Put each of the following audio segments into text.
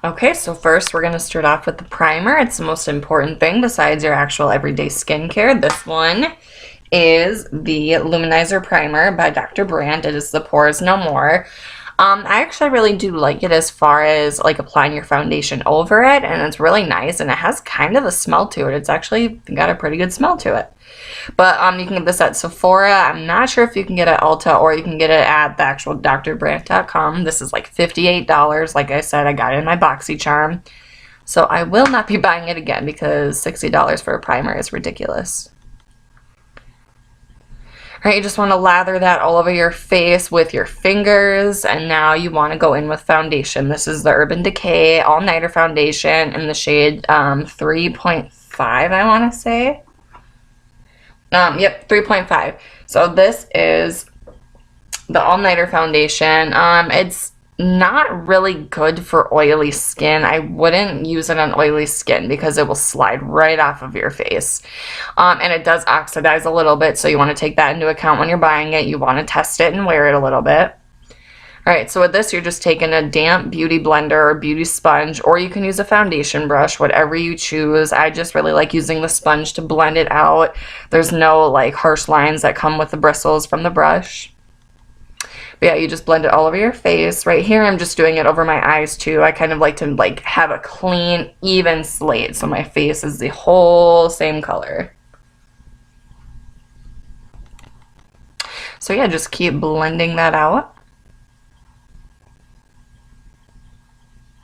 Okay, so first we're going to start off with the primer. It's the most important thing besides your actual everyday skincare. This one is the Luminizer Primer by Dr. Brandt. It is the Pores No More. I actually really do like it as far as like applying your foundation over it, and it's really nice, and it has kind of a smell to it. It's actually got a pretty good smell to it. But you can get this at Sephora. I'm not sure if you can get it at Ulta or you can get it at the actual drbrandt.com. This is like $58. Like I said, I got it in my BoxyCharm. So I will not be buying it again because $60 for a primer is ridiculous. All right, you just want to lather that all over your face with your fingers, and now you want to go in with foundation. This is the Urban Decay All Nighter Foundation in the shade 3.5, I want to say. Yep, 3.5. So this is the All Nighter Foundation. It's not really good for oily skin. I wouldn't use it on oily skin because it will slide right off of your face. And it does oxidize a little bit, so you want to take that into account when you're buying it. You want to test it and wear it a little bit. All right, so with this, you're just taking a damp beauty blender or beauty sponge, or you can use a foundation brush, whatever you choose. I just really like using the sponge to blend it out. There's no like harsh lines that come with the bristles from the brush. But yeah, you just blend it all over your face. Right here, I'm just doing it over my eyes too. I kind of like to like have a clean, even slate, so my face is the whole same color. So yeah, just keep blending that out.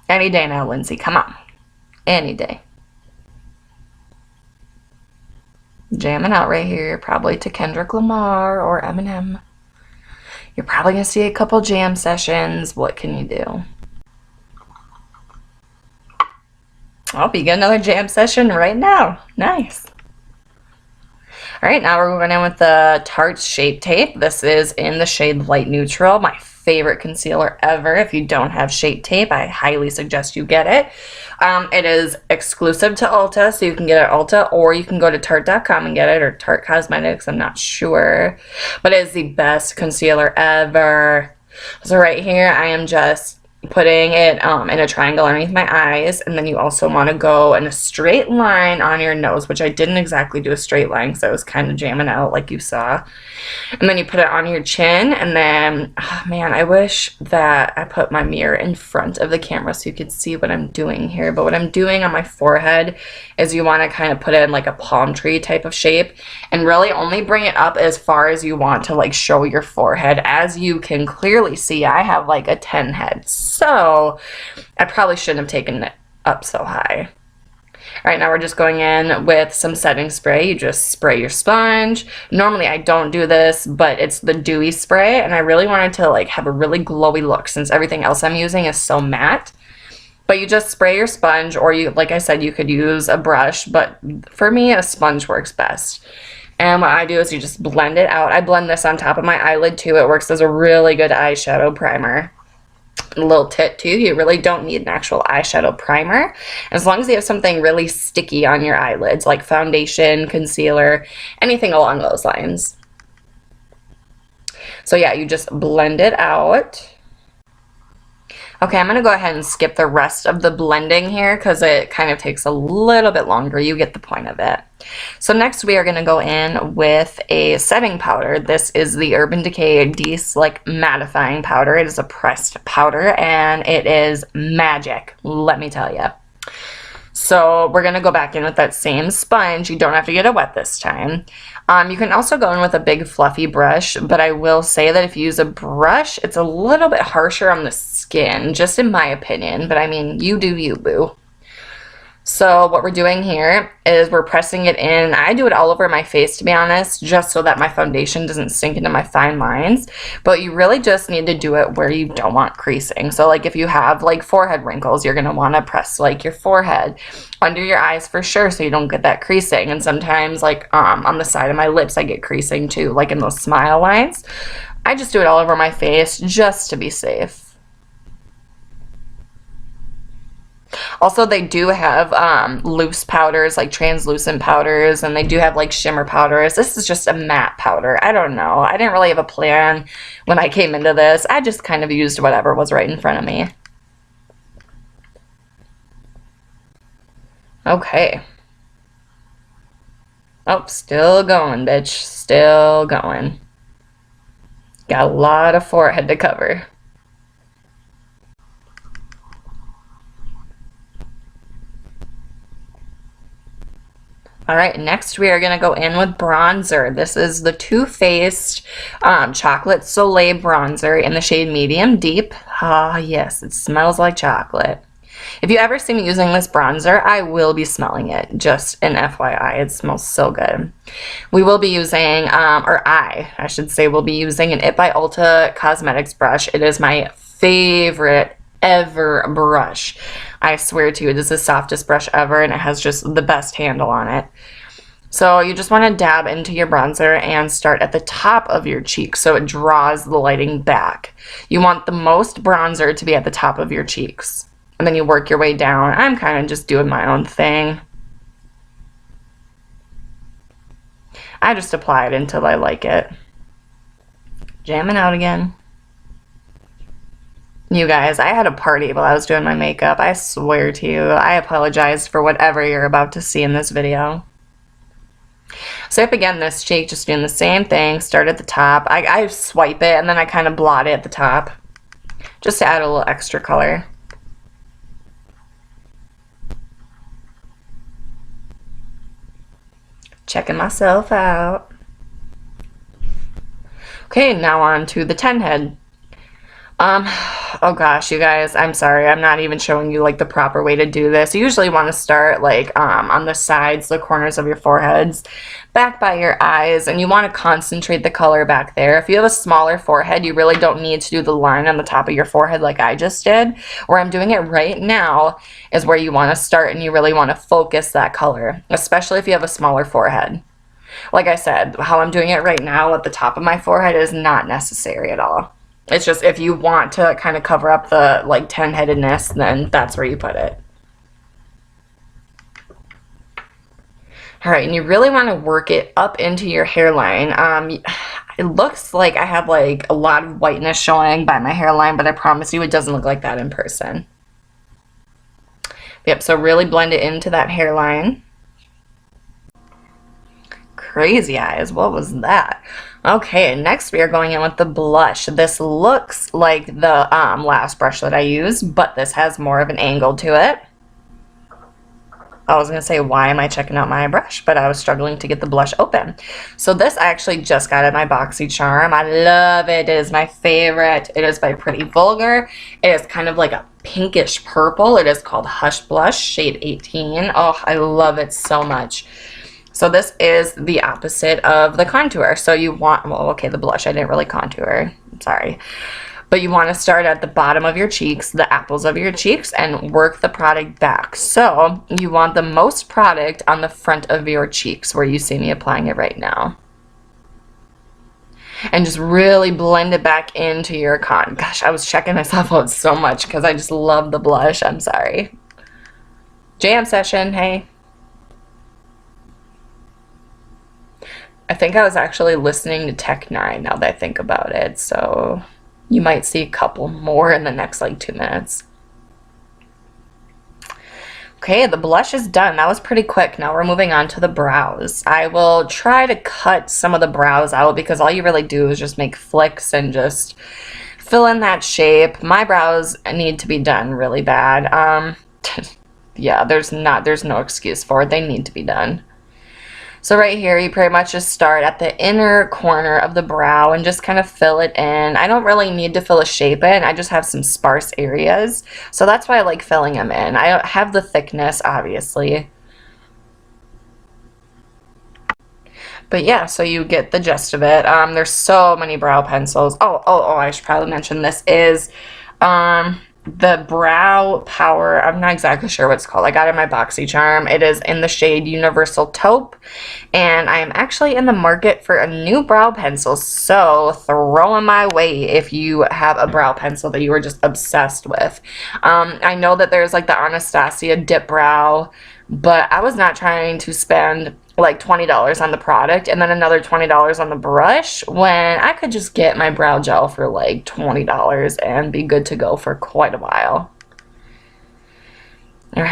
Any day now, Lindsay, come on. Any day. Jamming out right here, probably to Kendrick Lamar or Eminem. You're probably going to see a couple jam sessions. What can you do? Oh, you get another jam session right now. Nice. All right, now we're going in with the Tarte Shape Tape. This is in the shade Light Neutral, my favorite concealer ever. If you don't have Shape Tape, I highly suggest you get it. It is exclusive to Ulta, so you can get it at Ulta, or you can go to Tarte.com and get it, or Tarte Cosmetics, I'm not sure. But it is the best concealer ever. So right here, I am just putting it in a triangle underneath my eyes, and then you also want to go in a straight line on your nose, which I didn't exactly do a straight line because I was kind of jamming out like you saw. And then you put it on your chin, and then, oh man, I wish that I put my mirror in front of the camera so you could see what I'm doing here. But what I'm doing on my forehead is you want to kind of put it in like a palm tree type of shape, and really only bring it up as far as you want to like show your forehead. As you can clearly see, I have like a 10 head. So I probably shouldn't have taken it up so high. All right, now we're just going in with some setting spray. You just spray your sponge. Normally I don't do this, but it's the dewy spray, and I really wanted to like have a really glowy look since everything else I'm using is so matte. But you just spray your sponge, or you, like I said, you could use a brush, but for me a sponge works best. And what I do is you just blend it out. I blend this on top of my eyelid too. It works as a really good eyeshadow primer. A little tip too, you really don't need an actual eyeshadow primer as long as you have something really sticky on your eyelids like foundation, concealer, anything along those lines. So yeah, you just blend it out. Okay, I'm going to go ahead and skip the rest of the blending here because it kind of takes a little bit longer. You get the point of it. So next we are going to go in with a setting powder. This is the Urban Decay De-Slick Mattifying Powder. It is a pressed powder and it is magic, let me tell you. So we're going to go back in with that same sponge. You don't have to get it wet this time. You can also go in with a big fluffy brush, but I will say that if you use a brush, it's a little bit harsher on the skin, just in my opinion. But I mean, you do you, boo. So what we're doing here is we're pressing it in. I do it all over my face, to be honest, just so that my foundation doesn't sink into my fine lines. But you really just need to do it where you don't want creasing. So like if you have like forehead wrinkles, you're going to want to press like your forehead under your eyes for sure so you don't get that creasing. And sometimes like on the side of my lips, I get creasing too, like in those smile lines. I just do it all over my face just to be safe. Also, they do have loose powders, like translucent powders, and they do have like shimmer powders. This is just a matte powder. I don't know. I didn't really have a plan when I came into this. I just kind of used whatever was right in front of me. Okay. Oh, still going, bitch. Still going. Got a lot of forehead to cover. All right, next we are going to go in with bronzer. This is the Too Faced Chocolate Soleil Bronzer in the shade Medium Deep. Ah, yes, it smells like chocolate. If you ever see me using this bronzer, I will be smelling it. Just an FYI, it smells so good. We will be using, or I should say, will be using an It by Ulta Cosmetics brush. It is my favorite ever brush. I swear to you, it is the softest brush ever, and it has just the best handle on it. So you just want to dab into your bronzer and start at the top of your cheek so it draws the lighting back. You want the most bronzer to be at the top of your cheeks. And then you work your way down. I'm kind of just doing my own thing. I just apply it until I like it. Jamming out again. You guys, I had a party while I was doing my makeup. I swear to you, I apologize for whatever you're about to see in this video. So up again this cheek, just doing the same thing. Start at the top. I swipe it and then I kind of blot it at the top. Just to add a little extra color. Checking myself out. Okay, now on to the 10 head. Oh gosh, you guys, I'm sorry. I'm not even showing you like the proper way to do this. You usually want to start like on the sides, the corners of your foreheads, back by your eyes, and you want to concentrate the color back there. If you have a smaller forehead, you really don't need to do the line on the top of your forehead like I just did. Where I'm doing it right now is where you want to start, and you really want to focus that color, especially if you have a smaller forehead. Like I said, how I'm doing it right now at the top of my forehead is not necessary at all. It's just if you want to kind of cover up the like 10-headedness, then that's where you put it. All right, and you really want to work it up into your hairline. It looks like I have like a lot of whiteness showing by my hairline, but I promise you it doesn't look like that in person. Yep, so really blend it into that hairline. Crazy eyes, what was that? Okay, next we are going in with the blush. This looks like the last brush that I used, but this has more of an angle to it. I was going to say, why am I checking out my brush? But I was struggling to get the blush open. So this I actually just got at my BoxyCharm. I love it. It is my favorite. It is by Pretty Vulgar. It is kind of like a pinkish purple. It is called Hush Blush, shade 18. Oh, I love it so much. So this is the opposite of the contour. So you want, well, okay, the blush, I didn't really contour, sorry. But you want to start at the bottom of your cheeks, the apples of your cheeks, and work the product back. So you want the most product on the front of your cheeks where you see me applying it right now. And just really blend it back into your con. Gosh, I was checking myself out so much because I just love the blush. I'm sorry. Jam session, hey. I think I was actually listening to Tech 9 now that I think about it, so you might see a couple more in the next like 2 minutes. Okay, the blush is done. That was pretty quick. Now we're moving on to the brows. I will try to cut some of the brows out because all you really do is just make flicks and just fill in that shape. My brows need to be done really bad. Yeah, there's no excuse for it. They need to be done. So right here, you pretty much just start at the inner corner of the brow and just kind of fill it in. I don't really need to fill a shape in. I just have some sparse areas. So that's why I like filling them in. I don't have the thickness, obviously. But yeah, so you get the gist of it. There's so many brow pencils. Oh, I should probably mention this is the Brow Power. I'm not exactly sure what it's called. I got it in my BoxyCharm. It is in the shade Universal Taupe, and I am actually in the market for a new brow pencil, so throw them my way if you have a brow pencil that you are just obsessed with. I know that there's like the Anastasia Dip Brow, but I was not trying to spend like $20 on the product and then another $20 on the brush when I could just get my brow gel for like $20 and be good to go for quite a while.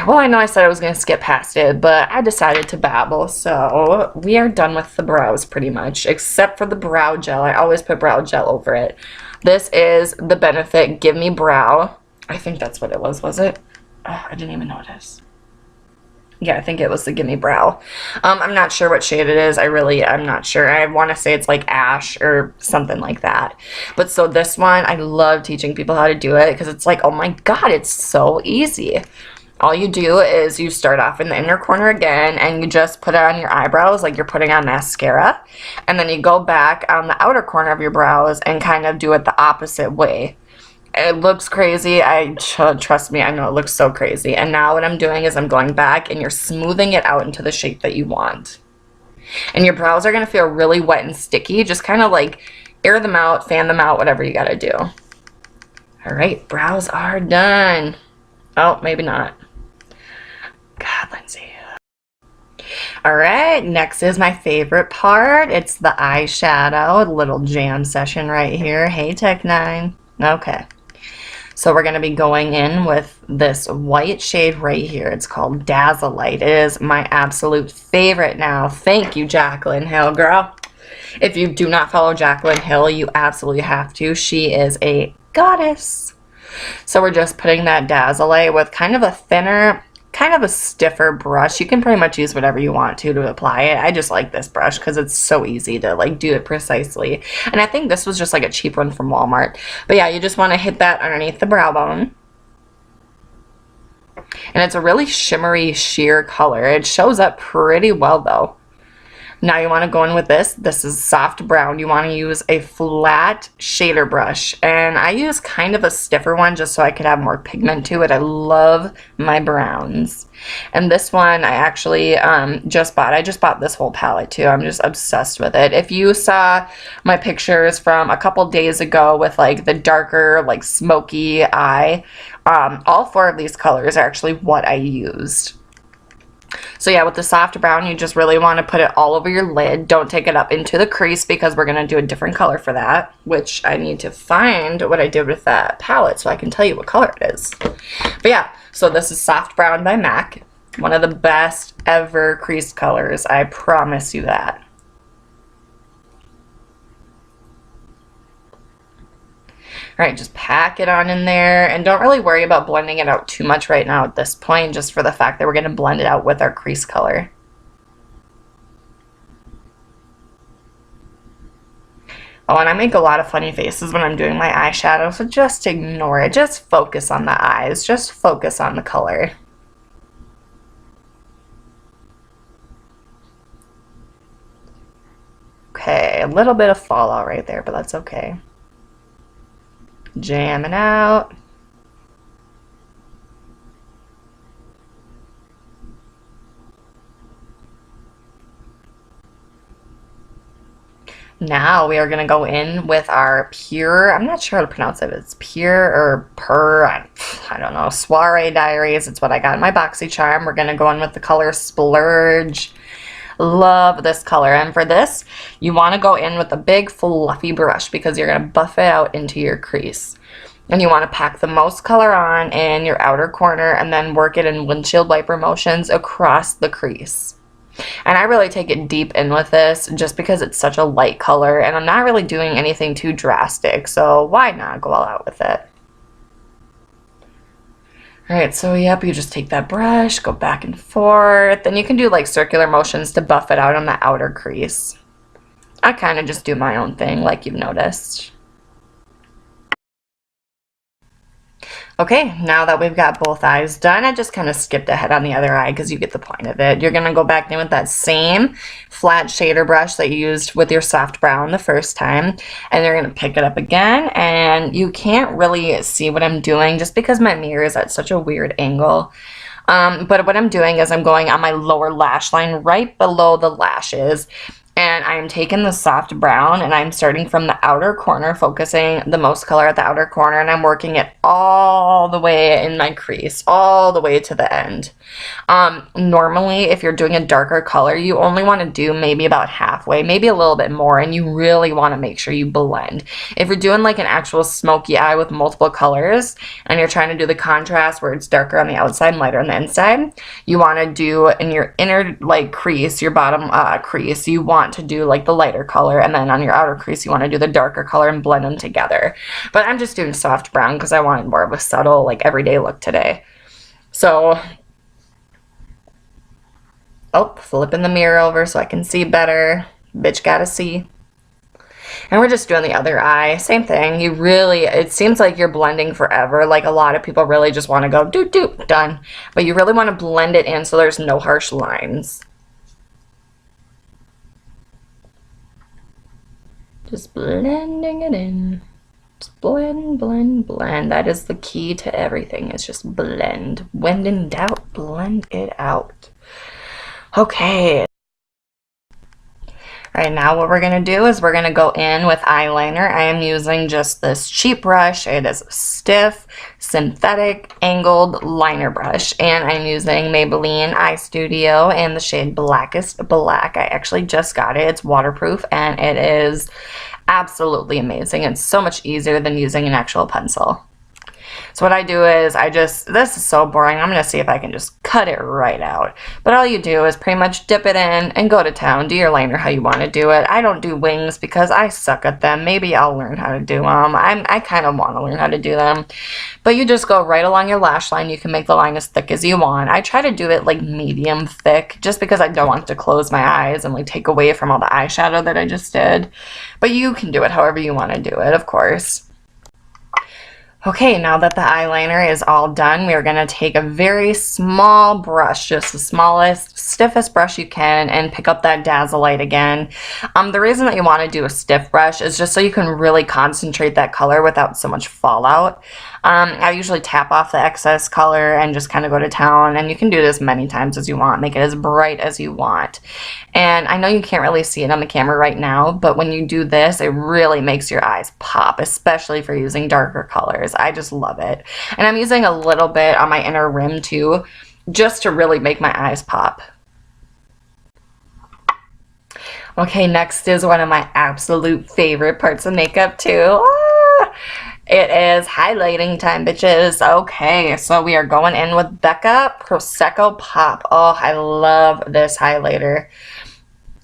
Well, I know I said I was going to skip past it, but I decided to babble. So we are done with the brows pretty much, except for the brow gel. I always put brow gel over it. This is the Benefit Give Me Brow. I think that's what it was it? Oh, I didn't even notice. Yeah, I think it was the Gimme Brow. I'm not sure what shade it is. I'm not sure. I want to say it's like ash or something like that. But so this one, I love teaching people how to do it because it's like, oh my God, it's so easy. All you do is you start off in the inner corner again and you just put it on your eyebrows like you're putting on mascara. And then you go back on the outer corner of your brows and kind of do it the opposite way. It looks crazy. Trust me, I know it looks so crazy. And now what I'm doing is I'm going back and you're smoothing it out into the shape that you want. And your brows are going to feel really wet and sticky. Just kind of like air them out, fan them out, whatever you got to do. All right, brows are done. Oh, maybe not. God, Lindsay. All right, next is my favorite part. It's the eyeshadow, a little jam session right here. Hey, Tech9. Okay. So we're going to be going in with this white shade right here. It's called Dazzleite. It is my absolute favorite now. Thank you, Jaclyn Hill, girl. If you do not follow Jaclyn Hill, you absolutely have to. She is a goddess. So we're just putting that Dazzleite with kind of a thinner, kind of a stiffer brush. You can pretty much use whatever you want to apply it. I just like this brush because it's so easy to like do it precisely. And I think this was just like a cheap one from Walmart. But yeah, you just want to hit that underneath the brow bone. And it's a really shimmery sheer color. It shows up pretty well though. Now you want to go in with this. This is soft brown. You want to use a flat shader brush. And I use kind of a stiffer one just so I could have more pigment to it. I love my browns. And this one I actually just bought. I just bought this whole palette too. I'm just obsessed with it. If you saw my pictures from a couple days ago with like the darker, like smoky eye, all four of these colors are actually what I used. So yeah, with the soft brown, you just really want to put it all over your lid. Don't take it up into the crease because we're going to do a different color for that, which I need to find what I did with that palette so I can tell you what color it is. But yeah, so this is Soft Brown by MAC. One of the best ever crease colors. I promise you that. All right, just pack it on in there and don't really worry about blending it out too much right now at this point, just for the fact that we're going to blend it out with our crease color. Oh, and I make a lot of funny faces when I'm doing my eyeshadow, so just ignore it. Just focus on the eyes. Just focus on the color. Okay, a little bit of fallout right there, but that's okay. Jamming out. Now we are going to go in with our pure, I'm not sure how to pronounce it, it's pure or pur, I don't know, Soiree Diaries. It's what I got in my BoxyCharm. We're going to go in with the color Splurge. Love this color. And for this, you want to go in with a big fluffy brush because you're going to buff it out into your crease. And you want to pack the most color on in your outer corner and then work it in windshield wiper motions across the crease. And I really take it deep in with this just because it's such a light color and I'm not really doing anything too drastic, so why not go all out with it? Alright, so yep, you just take that brush, go back and forth, and you can do like circular motions to buff it out on the outer crease. I kind of just do my own thing like you've noticed. Okay, now that we've got both eyes done, I just kind of skipped ahead on the other eye because you get the point of it. You're going to go back in with that same flat shader brush that you used with your soft brown the first time, and you're going to pick it up again, and you can't really see what I'm doing just because my mirror is at such a weird angle. But what I'm doing is I'm going on my lower lash line right below the lashes, And I'm taking the soft brown and I'm starting from the outer corner, focusing the most color at the outer corner, and I'm working it all the way in my crease, all the way to the end. Normally, if you're doing a darker color, you only want to do maybe about halfway, maybe a little bit more, and you really want to make sure you blend. If you're doing like an actual smoky eye with multiple colors, and you're trying to do the contrast where it's darker on the outside and lighter on the inside, you want to do in your inner like crease, your bottom crease, you want to do like the lighter color, and then on your outer crease, you want to do the darker color and blend them together. But I'm just doing soft brown because I wanted more of a subtle, like everyday look today. So, oh, flipping the mirror over so I can see better. Bitch gotta see. And we're just doing the other eye. Same thing. You really, it seems like you're blending forever. Like a lot of people really just want to go doot doot, done. But you really want to blend it in so there's no harsh lines. Just blending it in. Just blend, blend, blend. That is the key to everything. It's just blend. When in doubt, blend it out. Okay. All right, now what we're going to do is we're going to go in with eyeliner. I am using just this cheap brush. It is a stiff, synthetic, angled liner brush. And I'm using Maybelline Eye Studio in the shade Blackest Black. I actually just got it. It's waterproof and it is absolutely amazing. It's so much easier than using an actual pencil. So what I do is this is so boring, I'm going to see if I can just cut it right out. But all you do is pretty much dip it in and go to town. Do your liner how you want to do it. I don't do wings because I suck at them. Maybe I'll learn how to do them. I kind of want to learn how to do them. But you just go right along your lash line. You can make the line as thick as you want. I try to do it like medium thick just because I don't want to close my eyes and like take away from all the eyeshadow that I just did. But you can do it however you want to do it, of course. Okay, now that the eyeliner is all done, we are going to take a very small brush, just the smallest, stiffest brush you can, and pick up that Dazzleite again. The reason that you want to do a stiff brush is just so you can really concentrate that color without so much fallout. I usually tap off the excess color and just kind of go to town, and you can do this many times as you want. Make it as bright as you want. And I know you can't really see it on the camera right now, but when you do this, it really makes your eyes pop, especially if you're using darker colors. I just love it. And I'm using a little bit on my inner rim too, just to really make my eyes pop. Okay, next is one of my absolute favorite parts of makeup too. It is highlighting time, bitches. Okay, so we are going in with Becca Prosecco Pop. Oh, I love this highlighter.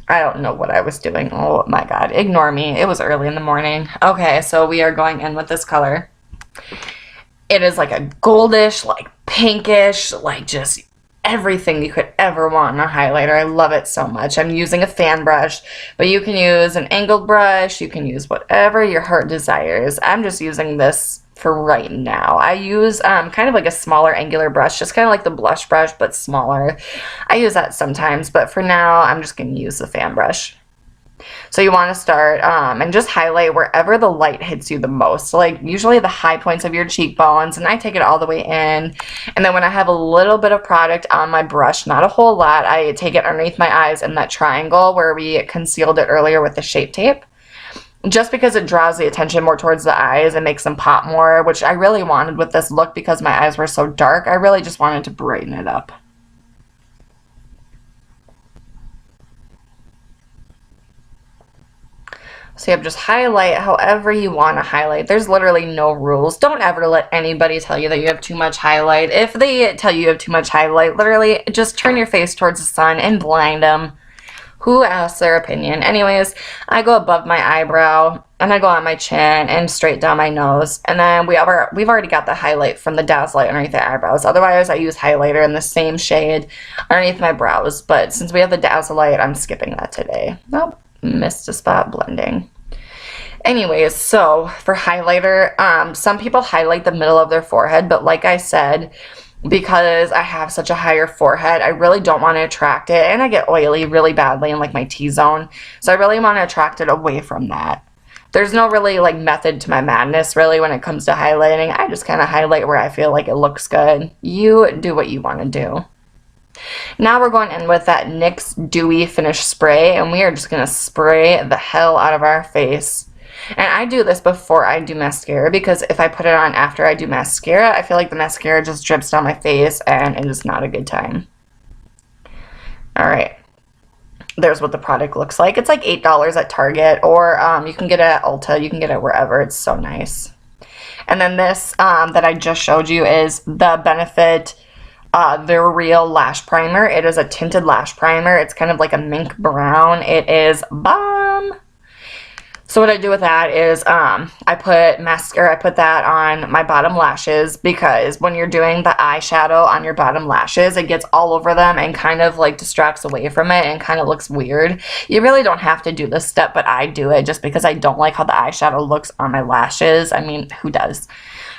I don't know what I was doing. Oh my god, ignore me. It was early in the morning. Okay, so we are going in with this color. It is like a goldish, like pinkish, like just everything you could ever want in a highlighter. I love it so much. I'm using a fan brush, but you can use an angled brush. You can use whatever your heart desires. I'm just using this for right now. I use kind of like a smaller angular brush, just kind of like the blush brush, but smaller. I use that sometimes, but for now, I'm just going to use the fan brush. So you want to start and just highlight wherever the light hits you the most. So like usually the high points of your cheekbones, and I take it all the way in. And then when I have a little bit of product on my brush, not a whole lot, I take it underneath my eyes in that triangle where we concealed it earlier with the Shape Tape. Just because it draws the attention more towards the eyes and makes them pop more, which I really wanted with this look because my eyes were so dark. I really just wanted to brighten it up. So you have just highlight however you want to highlight. There's literally no rules. Don't ever let anybody tell you that you have too much highlight. If they tell you have too much highlight, literally just turn your face towards the sun and blind them. Who asks their opinion? Anyways, I go above my eyebrow and I go on my chin and straight down my nose. And then we've already got the highlight from the Dazzleite underneath the eyebrows. Otherwise, I use highlighter in the same shade underneath my brows. But since we have the Dazzleite, I'm skipping that today. Nope. Missed a spot blending. Anyways, so for highlighter, some people highlight the middle of their forehead, but like I said, because I have such a higher forehead, I really don't want to attract it, and I get oily really badly in like my T-zone, so I really want to attract it away from that. There's no really like method to my madness really when it comes to highlighting. I just kind of highlight where I feel like it looks good. You do what you want to do. Now we're going in with that NYX Dewy Finish Spray, and we are just going to spray the hell out of our face. And I do this before I do mascara, because if I put it on after I do mascara, I feel like the mascara just drips down my face, and it is not a good time. Alright. There's what the product looks like. It's like $8 at Target, or you can get it at Ulta. You can get it wherever. It's so nice. And then this that I just showed you is the Benefit The Real Lash Primer. It is a tinted lash primer. It's kind of like a mink brown. It is bomb. So what I do with that is I put mascara, I put that on my bottom lashes, because when you're doing the eyeshadow on your bottom lashes, it gets all over them and kind of like distracts away from it and kind of looks weird. You really don't have to do this step, but I do it just because I don't like how the eyeshadow looks on my lashes. I mean, who does?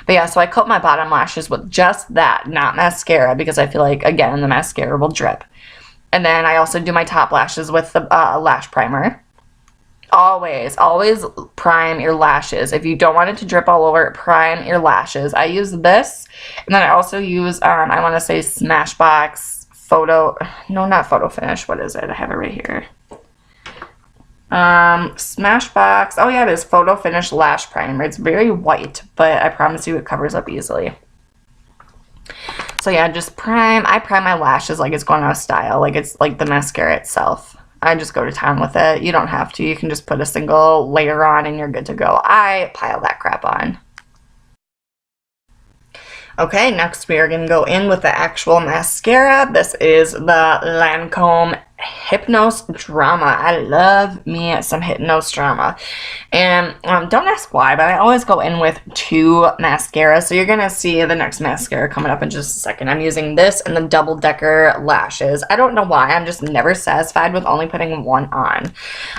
But yeah, so I coat my bottom lashes with just that, not mascara, because I feel like, again, the mascara will drip. And then I also do my top lashes with the lash primer. Always prime your lashes. If you don't want it to drip all over, prime your lashes. I use this, and then I also use, I want to say Smashbox not Photo Finish. What is it? I have it right here. Smashbox. Oh yeah, it is Photo Finish Lash Primer. It's very white, but I promise you it covers up easily. So yeah, just prime. I prime my lashes like it's going out of style, like it's like the mascara itself. I just go to town with it. You don't have to. You can just put a single layer on and you're good to go. I pile that crap on. Okay, next we are going to go in with the actual mascara. This is the Lancome Hypnose Drama. I love me some Hypnose Drama. And don't ask why, but I always go in with 2 mascaras. So you're going to see the next mascara coming up in just a second. I'm using this and the Double Decker Lashes. I don't know why. I'm just never satisfied with only putting 1 on.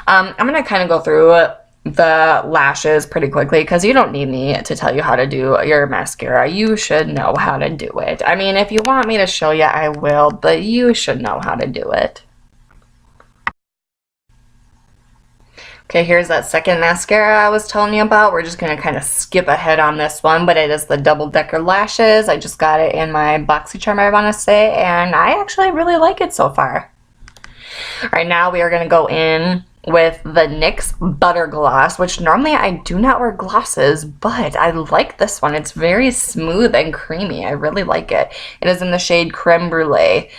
I'm going to kind of go through the lashes pretty quickly, because you don't need me to tell you how to do your mascara. You should know how to do it. I mean, if you want me to show you, I will, but you should know how to do it. Okay, here's that second mascara I was telling you about. We're just going to kind of skip ahead on this one, but it is the Double Decker Lashes. I just got it in my BoxyCharm, I want to say, and I actually really like it so far. All right, now we are going to go in with the NYX Butter Gloss, which normally I do not wear glosses, but I like this one. It's very smooth and creamy. I really like it. It is in the shade Creme Brulee.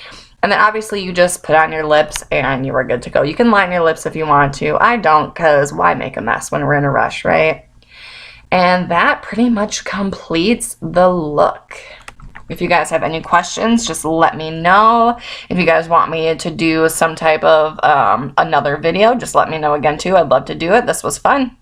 And then obviously you just put on your lips and you are good to go. You can line your lips if you want to. I don't, because why make a mess when we're in a rush, right? And that pretty much completes the look. If you guys have any questions, just let me know. If you guys want me to do some type of another video, just let me know again too. I'd love to do it. This was fun.